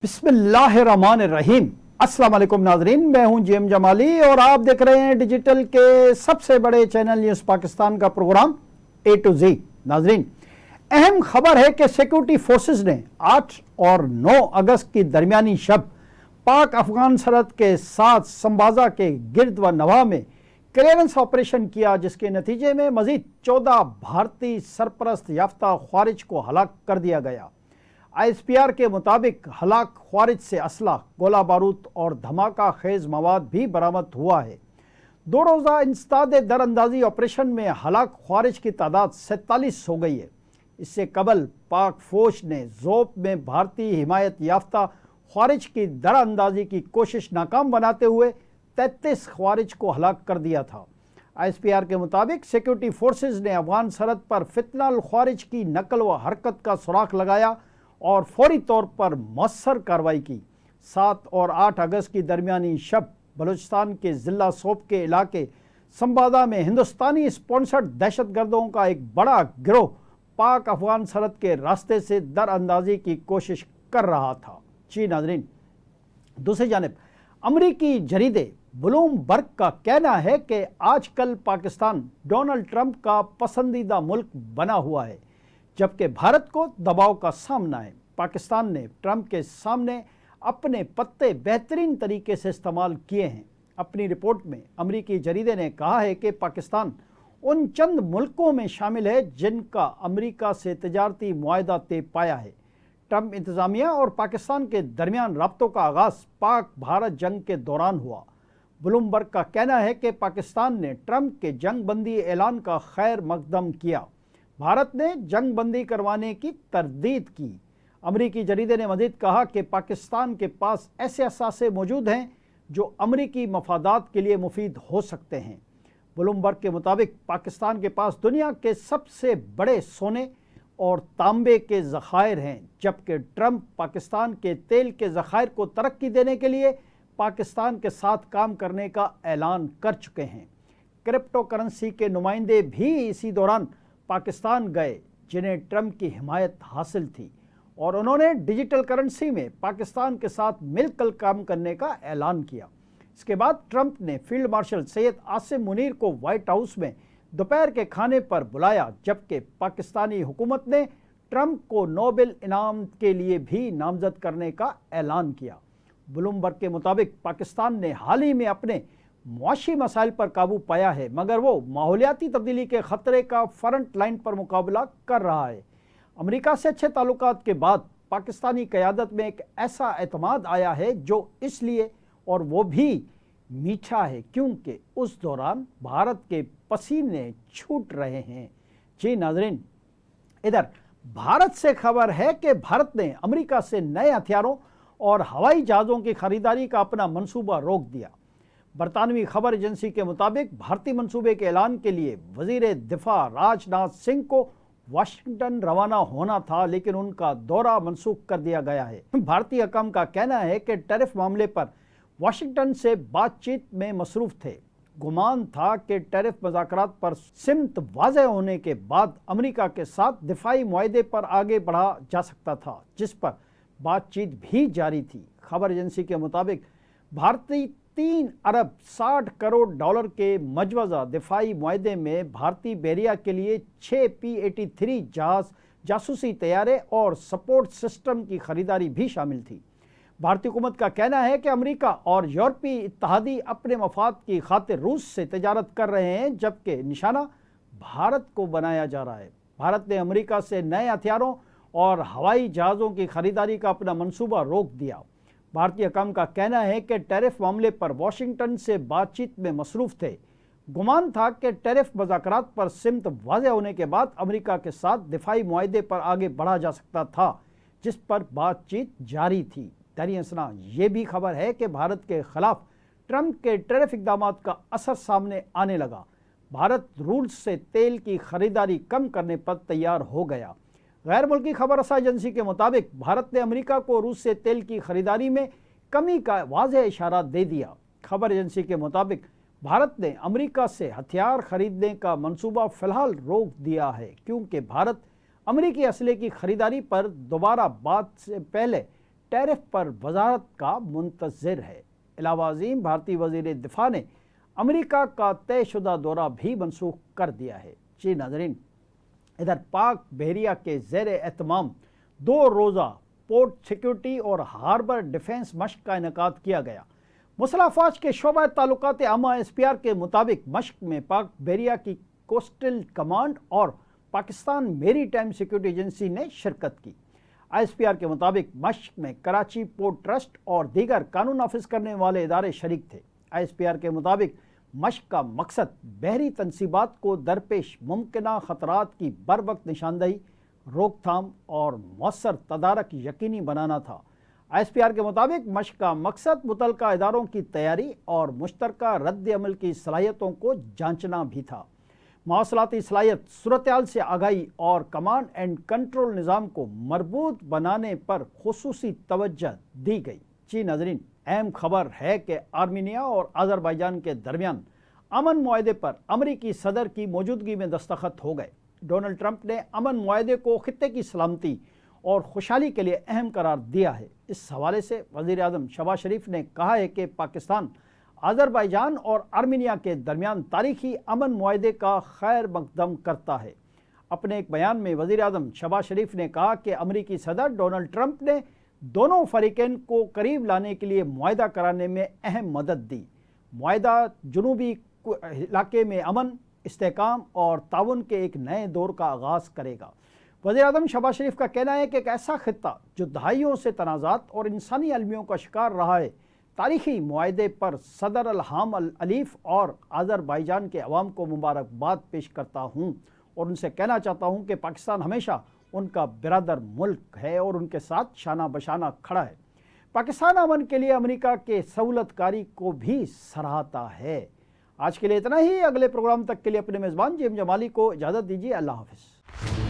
बिस्मिल्लाहिर्रहमानिर्रहीम। अस्सलाम वालेकुम नाजरीन, मैं हूं जीएम जमाली और आप देख रहे हैं डिजिटल के सबसे बड़े चैनल न्यूज़ पाकिस्तान का प्रोग्राम ए टू जी। नाजरीन, अहम खबर है कि सिक्योरिटी फोर्सेस ने 8 और 9 अगस्त की दरमियानी शब पाक अफगान सरहद के साथ संबाजा के गिर्द व नवाह में क्लियरेंस ऑपरेशन किया, जिसके नतीजे में मजीद 14 भारतीय सरपरस्त याफ्ता ख्वारिज को हलाक कर दिया गया। ISPR के मुताबिक हलाक ख्वारिज से असला, गोला बारूद और धमाका खेज मवाद भी बरामद हुआ है। 2 रोज़ा इंसदाद दरअंदाजी ऑपरेशन में हलाक ख्वारिज की तादाद 47 हो गई है। इससे कबल पाक फौज ने ज़ोब में भारतीय हिमायत याफ्ता ख्वारिज की दरअंदाजी की कोशिश नाकाम बनाते हुए 33 ख्वारिज को हलाक कर दिया था। ISPR के मुताबिक सिक्योरिटी फोर्सेज ने अफगान सरहद पर फितनाल ख्वारिज की नकल व हरकत का सुराख लगाया और फौरी तौर पर मौसर कार्रवाई की। 7 और 8 अगस्त की दरमियानी शब बलूचिस्तान के ज़िला सोप के इलाके संबादा में हिंदुस्तानी स्पॉन्सर्ड दहशतगर्दों का एक बड़ा गिरोह पाक अफगान सरहद के रास्ते से दरअंदाजी की कोशिश कर रहा था। जी नाज़रीन, दूसरी जानिब अमरीकी जरीदे ब्लूमबर्ग का कहना है कि आजकल पाकिस्तान डोनाल्ड ट्रंप का पसंदीदा मुल्क बना हुआ है, जबकि भारत को दबाव का सामना है। पाकिस्तान ने ट्रंप के सामने अपने पत्ते बेहतरीन तरीके से इस्तेमाल किए हैं। अपनी रिपोर्ट में अमरीकी जरीदे ने कहा है कि पाकिस्तान उन चंद मुल्कों में शामिल है जिनका अमरीका से तजारती मुआहदा तय पाया है। ट्रंप इंतज़ामिया और पाकिस्तान के दरमियान राब्तों का आगाज़ पाक भारत जंग के दौरान हुआ। ब्लूमबर्ग का कहना है कि पाकिस्तान ने ट्रंप के जंग बंदी ऐलान का खैर मकदम किया। भारत ने जंग बंदी करवाने की तरदीद की। अमरीकी जरीदे ने मज़ीद कहा कि पाकिस्तान के पास ऐसे असासे मौजूद हैं जो अमरीकी मफादात के लिए मुफीद हो सकते हैं। ब्लूमबर्ग के मुताबिक पाकिस्तान के पास दुनिया के सबसे बड़े सोने और तांबे के ज़खायर हैं, जबकि ट्रंप पाकिस्तान के तेल के ज़खायर को तरक्की देने के लिए पाकिस्तान के साथ काम करने का ऐलान कर चुके हैं। क्रिप्टो करेंसी के नुमाइंदे भी इसी दौरान पाकिस्तान गए जिन्हें ट्रंप की हिमायत हासिल थी, और उन्होंने डिजिटल करेंसी में पाकिस्तान के साथ मिलकर काम करने का ऐलान किया। इसके बाद ट्रंप ने फील्ड मार्शल सैयद आसिम मुनीर को व्हाइट हाउस में दोपहर के खाने पर बुलाया, जबकि पाकिस्तानी हुकूमत ने ट्रंप को नोबेल इनाम के लिए भी नामजद करने का ऐलान किया। ब्लूमबर्ग के मुताबिक पाकिस्तान ने हाल ही में अपने मुआशी मसाइल पर काबू पाया है, मगर वो माहौलियाती तब्दीली के ख़तरे का फ्रंट लाइन पर मुकाबला कर रहा है। अमेरिका से अच्छे ताल्लुकात के बाद पाकिस्तानी क़यादत में एक ऐसा एतमाद आया है जो इसलिए, और वो भी मीठा है, क्योंकि उस दौरान भारत के पसीने छूट रहे हैं। जी नाज़रीन, इधर भारत से खबर है कि भारत ने अमेरिका से नए हथियारों और हवाई जहाज़ों की खरीदारी का अपना मंसूबा रोक दिया। बरतानवी खबर एजेंसी के मुताबिक भारतीय मंसूबे के ऐलान के लिए वज़ीर दिफा राजनाथ सिंह को वाशिंगटन रवाना होना था, लेकिन उनका दौरा मनसूख कर दिया गया है। भारतीय हकाम का कहना है कि टैरिफ मामले पर वाशिंगटन से बातचीत में मसरूफ़ थे। गुमान था कि टैरिफ मुज़ाकरात पर सिमत वाज़ेह होने के बाद अमेरिका के साथ दिफाई मुआहदे पर आगे बढ़ा जा सकता था, जिस पर बातचीत भी जारी थी। खबर एजेंसी के मुताबिक भारतीय 3 अरब 60 करोड़ डॉलर के मजवज़ा दिफाई मुआहदे में भारतीय बहरिया के लिए 6 P-83 जहाज़, जासूसी तैयारे और सपोर्ट सिस्टम की खरीदारी भी शामिल थी। भारतीय हुकूमत का कहना है कि अमेरिका और यूरोपीय इत्तेहादी अपने मफाद की खातिर रूस से तजारत कर रहे हैं, जबकि निशाना भारत को बनाया जा रहा है। भारत ने अमेरिका से नए हथियारों और हवाई जहाज़ों की खरीदारी का अपना मंसूबा रोक दिया। भारतीय हकाम का कहना है कि टैरिफ मामले पर वाशिंगटन से बातचीत में मसरूफ़ थे। गुमान था कि टैरिफ मुज़ाकरात पर सिमत वाज़ेह होने के बाद अमेरिका के साथ दिफाई मुआहदे पर आगे बढ़ा जा सकता था, जिस पर बातचीत जारी थी। दरियासना ये भी खबर है कि भारत के खिलाफ ट्रंप के टैरिफ इक़दामात का असर सामने आने लगा। भारत रूस से तेल की खरीदारी कम करने पर तैयार हो गया। गैर मुल्की खबर रसा एजेंसी के मुताबिक भारत ने अमेरिका को रूस से तेल की खरीदारी में कमी का वाज़ेह इशारा दे दिया। खबर एजेंसी के मुताबिक भारत ने अमेरिका से हथियार खरीदने का मंसूबा फ़िलहाल रोक दिया है, क्योंकि भारत अमेरिकी असले की खरीदारी पर दोबारा बात से पहले ٹیرف پر وزارت کا منتظر ہے۔ علاوہ ازیں بھارتی وزیر دفاع نے امریکہ کا طے شدہ دورہ بھی منسوخ کر دیا ہے۔ جی ناظرین، ادھر پاک بحریہ کے زیر اہتمام 2 روزہ پورٹ سیکیورٹی اور ہاربر ڈیفنس مشق کا انعقاد کیا گیا۔ مسلح افواج کے شعبہ تعلقات عامہ SPR کے مطابق مشق میں پاک بحریہ کی کوسٹل کمانڈ اور پاکستان میری ٹائم سیکیورٹی ایجنسی نے شرکت کی۔ ISPR کے مطابق مشق میں کراچی پورٹ ٹرسٹ اور دیگر قانون نافذ کرنے والے ادارے شریک تھے۔ ISPR کے مطابق مشق کا مقصد بحری تنصیبات کو درپیش ممکنہ خطرات کی بروقت نشاندہی، روک تھام اور مؤثر تدارک یقینی بنانا تھا۔ ISPR کے مطابق مشق کا مقصد متعلقہ اداروں کی تیاری اور مشترکہ رد عمل کی صلاحیتوں کو جانچنا بھی تھا۔ مواصلاتی صلاحیت، صورتحال سے آگاہی اور کمانڈ اینڈ کنٹرول نظام کو مربوط بنانے پر خصوصی توجہ دی گئی۔ جی ناظرین، اہم خبر ہے کہ آرمینیا اور آذربائیجان کے درمیان امن معاہدے پر امریکی صدر کی موجودگی میں دستخط ہو گئے۔ ڈونلڈ ٹرمپ نے امن معاہدے کو خطے کی سلامتی اور خوشحالی کے لیے اہم قرار دیا ہے۔ اس حوالے سے وزیر اعظم شہباز شریف نے کہا ہے کہ پاکستان آذربائیجان اور آرمینیا کے درمیان تاریخی امن معاہدے کا خیر مقدم کرتا ہے۔ اپنے ایک بیان میں وزیر اعظم شہباز شریف نے کہا کہ امریکی صدر ڈونلڈ ٹرمپ نے دونوں فریقین کو قریب لانے کے لیے معاہدہ کرانے میں اہم مدد دی۔ معاہدہ جنوبی علاقے میں امن، استحکام اور تعاون کے ایک نئے دور کا آغاز کرے گا۔ وزیر اعظم شہباز شریف کا کہنا ہے کہ ایک ایسا خطہ جو دہائیوں سے تنازعات اور انسانی المیوں کا شکار رہا ہے، تاریخی معاہدے پر صدر الہام العلیف اور آذربائیجان کے عوام کو مبارکباد پیش کرتا ہوں اور ان سے کہنا چاہتا ہوں کہ پاکستان ہمیشہ ان کا برادر ملک ہے اور ان کے ساتھ شانہ بشانہ کھڑا ہے۔ پاکستان امن کے لیے امریکہ کے سہولت کاری کو بھی سراہتا ہے۔ آج کے لیے اتنا ہی۔ اگلے پروگرام تک کے لیے اپنے میزبان جیم جمالی کو اجازت دیجیے۔ اللہ حافظ۔